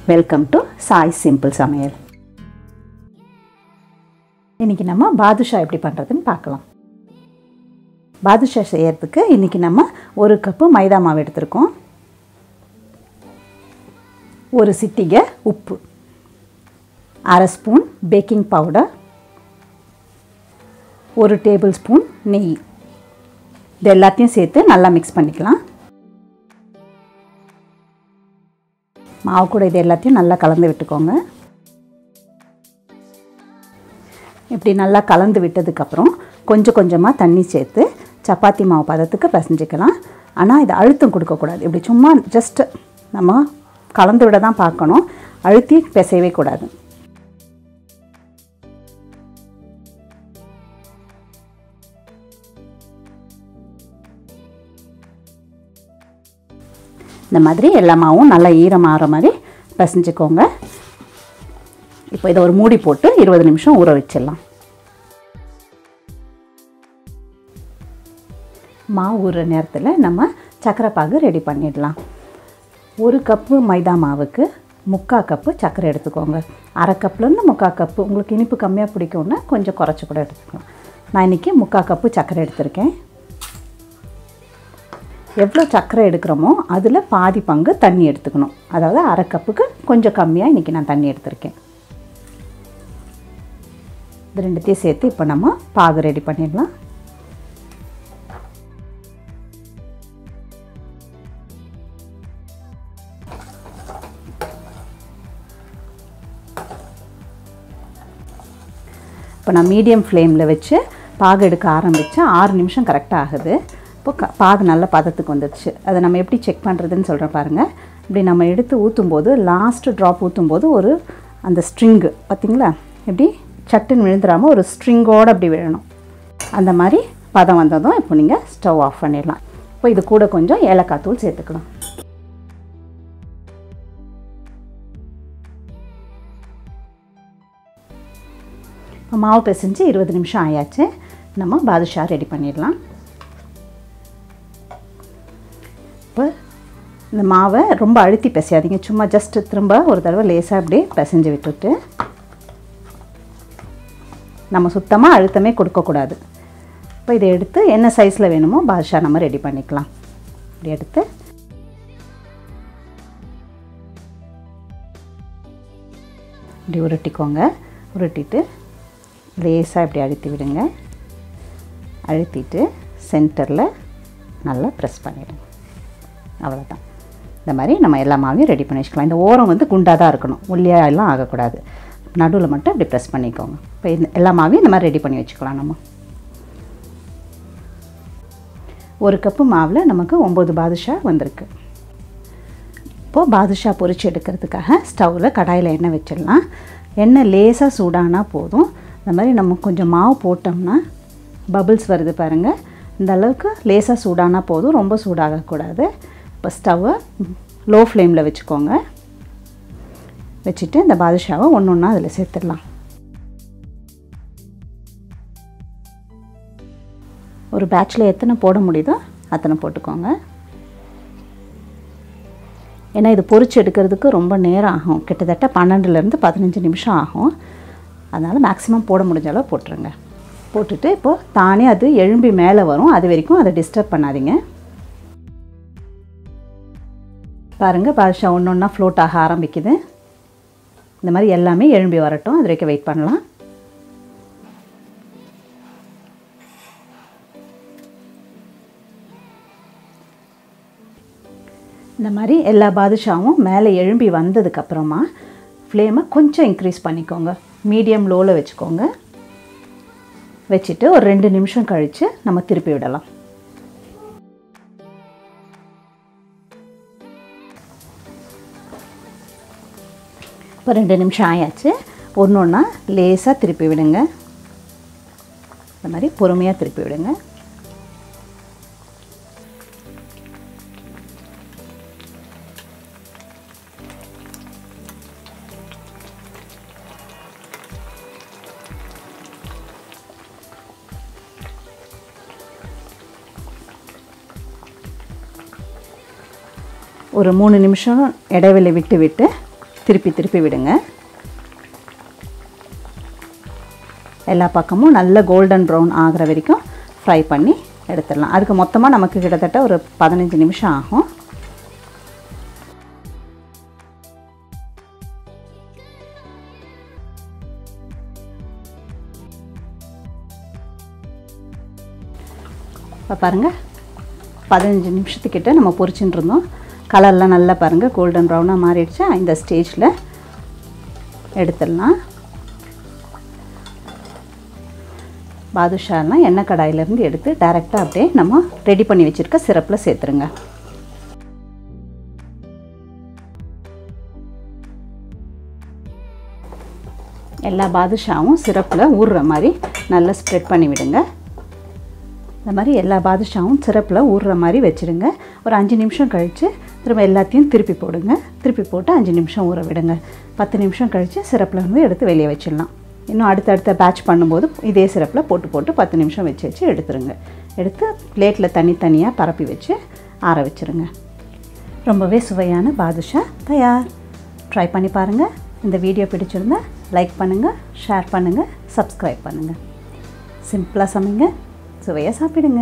Welcome to Sai simple சமையல். இன்றைக்கி நம்ம பாதுஷா எப்படி பண்ணுறதுன்னு பார்க்கலாம். பாதுஷா செய்யறதுக்கு இன்றைக்கி நம்ம 1 கப்பு மைதா மாவு எடுத்துருக்கோம். 1 சிட்டிகை உப்பு, 1/2 spoon baking powder, 1 table spoon நெய். இது எல்லாத்தையும் சேர்த்து நல்லா மிக்ஸ் பண்ணிக்கலாம். மாவு கூட இது எல்லாத்தையும் நல்லா கலந்து விட்டுக்கோங்க. இப்படி நல்லா கலந்து விட்டதுக்கப்புறம் கொஞ்சம் கொஞ்சமாக தண்ணி சேர்த்து சப்பாத்தி மாவு பதத்துக்கு பிசைஞ்சிக்கலாம். ஆனால் இது அழுத்தம் கொடுக்கக்கூடாது. இப்படி சும்மா ஜஸ்ட் நம்ம கலந்து விட தான் பார்க்கணும், அழுத்தி பிசையவே கூடாது. இந்த மாதிரி எல்லா மாவும் நல்லா ஈரமாகிற மாதிரி பிசைஞ்சிக்கோங்க. இப்போ இதை ஒரு மூடி போட்டு 20 நிமிஷம் ஊற வச்சிடலாம். மாவு ஊறுற நேரத்தில் நம்ம சர்க்கரை பாகு ரெடி பண்ணிடலாம். 1 கப்பு மைதா மாவுக்கு 3/4 கப்பு சர்க்கரை எடுத்துக்கோங்க. 1/2 கப்லேருந்து 3/4 கப்பு. உங்களுக்கு இனிப்பு கம்மியாக பிடிக்கும்னா கொஞ்சம் குறைச்சி கூட எடுத்துக்கலாம். நான் இன்றைக்கி 3/4 கப்பு சர்க்கரை எடுத்திருக்கேன். எவ்வளோ சர்க்கரை எடுக்கிறோமோ அதில் பாதி பங்கு தண்ணி எடுத்துக்கணும். அதாவது 1/2 கப்புக்கு கொஞ்சம் கம்மியாக இன்றைக்கி நான் தண்ணி எடுத்திருக்கேன். இது ரெண்டுத்தையும் சேர்த்து இப்போ நம்ம பாகு ரெடி பண்ணிடலாம். இப்போ நான் மீடியம் ஃப்ளேமில் வச்சு பாகு எடுக்க ஆரம்பித்து 6 நிமிஷம் கரெக்டாக ஆகுது. இப்போ பாகு நல்ல பதத்துக்கு வந்துடுச்சு. அதை நம்ம எப்படி செக் பண்ணுறதுன்னு சொல்கிறேன் பாருங்கள். இப்படி நம்ம எடுத்து ஊற்றும்போது லாஸ்ட்டு ட்ராப் ஊற்றும்போது ஒரு அந்த ஸ்ட்ரிங்கு பார்த்திங்களா, எப்படி சட்டுன்னு விழுந்துடாமல் ஒரு ஸ்ட்ரிங்கோடு அப்படி விழணும். அந்த மாதிரி பதம் வந்ததும் இப்போ நீங்கள் ஸ்டவ் ஆஃப் பண்ணிடலாம். இப்போ இது கூட கொஞ்சம் ஏலக்காய் தூள் சேர்த்துக்கலாம். இப்போ மாவு பிசைஞ்சு 20 நிமிஷம் ஆயாச்சு. நம்ம பாதுஷா ரெடி பண்ணிடலாம். இப்போ இந்த மாவை ரொம்ப அழுத்தி பிசையாதீங்க. சும்மா ஜஸ்ட்டு திரும்ப ஒரு தடவை லேசாக அப்படியே பிசைஞ்சு விட்டுட்டு, நம்ம சுத்தமாக அழுத்தமே கொடுக்கக்கூடாது. இப்போ இதை எடுத்து என்ன சைஸில் வேணுமோ பாதுஷா நம்ம ரெடி பண்ணிக்கலாம். இப்படி எடுத்து இப்படி உருட்டிக்கோங்க. உருட்டிட்டு லேசாக இப்படி அழுத்தி விடுங்க. அழுத்திட்டு சென்டரில் நல்லா ப்ரெஸ் பண்ணிவிடுங்க. அவ்வளோதான். இந்த மாதிரி நம்ம எல்லா மாவையும் ரெடி பண்ணி வச்சுக்கலாம். இந்த ஓரம் வந்து குண்டாக தான் இருக்கணும், ஒல்லியாக எல்லாம் ஆகக்கூடாது. நடுவில் மட்டும் இப்படி ப்ரெஸ் பண்ணிக்கோங்க. இப்போ எல்லா மாவையும் இந்த மாதிரி ரெடி பண்ணி வச்சுக்கலாம். நம்ம 1 கப்பு மாவில் நமக்கு 9 பாதுஷா வந்திருக்கு. இப்போது பாதுஷா பொரிச்சு எடுக்கிறதுக்காக ஸ்டவ்வில் கடாயில் எண்ணெய் வச்சிடலாம். எண்ணெய் லேசாக சூடானால் போதும். இந்த மாதிரி நம்ம கொஞ்சம் மாவு போட்டோம்னா பபிள்ஸ் வருது பாருங்கள். இந்த அளவுக்கு லேசாக சூடானால் போதும், ரொம்ப சூடாகக்கூடாது. இப்போ ஸ்டவ்வை லோ ஃப்ளேமில் வச்சுக்கோங்க. வச்சுட்டு இந்த பாதுஷாவை ஒன்று ஒன்றா அதில் சேர்த்துடலாம். ஒரு பேட்சில் எத்தனை போட முடியுதோ அத்தனை போட்டுக்கோங்க. ஏன்னா இது பொரிச்சு எடுக்கிறதுக்கு ரொம்ப நேரம் ஆகும். கிட்டத்தட்ட 12லேருந்து 15 நிமிஷம் ஆகும். அதனால் மேக்ஸிமம் போட முடிஞ்ச அளவு போட்டுருங்க. போட்டுட்டு இப்போது தானே அது எழும்பி மேலே வரும். அது வரைக்கும் அதை டிஸ்டர்ப் பண்ணாதீங்க. பாருங்கள், பாதுஷா ஒன்று ஒன்றா ஃப்ளோட் ஆக ஆரம்பிக்குது. இந்த மாதிரி எல்லாமே எழும்பி வரட்டும், அது வரைக்கும் வெயிட் பண்ணலாம். இந்த மாதிரி எல்லா பாதுஷாவும் மேலே எழும்பி வந்ததுக்கப்புறமா ஃப்ளேமை கொஞ்சம் இன்க்ரீஸ் பண்ணிக்கோங்க. மீடியம் லோவில் வச்சுக்கோங்க. வச்சுட்டு ஒரு 2 நிமிஷம் கழித்து நம்ம திருப்பி விடலாம். இப்போ 2 நிமிஷம் ஆயாச்சு. ஒன்று ஒன்றா லேசாக திருப்பி விடுங்க. இந்த மாதிரி பொறுமையாக திருப்பி விடுங்க. ஒரு 3 நிமிஷம் இடைவெளி விட்டு திருப்பி திருப்பி விடுங்க. எல்லா பக்கமும் நல்ல கோல்டன் ப்ரௌன் ஆகிற வரைக்கும் ஃப்ரை பண்ணி எடுத்துடலாம். அதுக்கு மொத்தமாக நமக்கு கிட்டத்தட்ட ஒரு 15 நிமிஷம் ஆகும். இப்போ பாருங்கள் 15 நிமிஷத்துக்கிட்ட நம்ம பொரிச்சுட்டு இருந்தோம். கலர்லாம் நல்லா பாருங்கள் கோல்டன் ப்ரௌனாக மாறிடுச்சு. இந்த ஸ்டேஜில் எடுத்துடலாம். பாதுஷாலாம் எண்ணெய் கடாயிலேருந்து எடுத்து டைரெக்டாக அப்படியே நம்ம ரெடி பண்ணி வச்சுருக்க சிரப்பில் சேர்த்துருங்க. எல்லா பாதுஷாவும் சிரப்பில் ஊறுற மாதிரி நல்லா ஸ்ப்ரெட் பண்ணி விடுங்க. இந்த மாதிரி எல்லா பாதுஷாவும் சிரப்பில் ஊறுற மாதிரி வச்சுருங்க. ஒரு 5 நிமிஷம் கழித்து திரும்ப எல்லாத்தையும் திருப்பி போடுங்க. திருப்பி போட்டு 5 நிமிஷம் ஊற விடுங்க. 10 நிமிஷம் கழித்து சிரப்பில் வந்து எடுத்து வெளியே வச்சிடலாம். இன்னும் அடுத்தடுத்த பேட்ச் பண்ணும்போது இதே சிரப்பில் போட்டு 10 நிமிஷம் வச்சு எடுத்துருங்க. எடுத்து பிளேட்டில் தனித்தனியாக பரப்பி வச்சு ஆற வச்சுருங்க. ரொம்பவே சுவையான பாதுஷா தயார். ட்ரை பண்ணி பாருங்கள். இந்த வீடியோ பிடிச்சிருந்தா லைக் பண்ணுங்கள், ஷேர் பண்ணுங்கள், சப்ஸ்கிரைப் பண்ணுங்கள். சிம்பிளாக சமைங்க, சுவையாக சாப்பிடுங்க.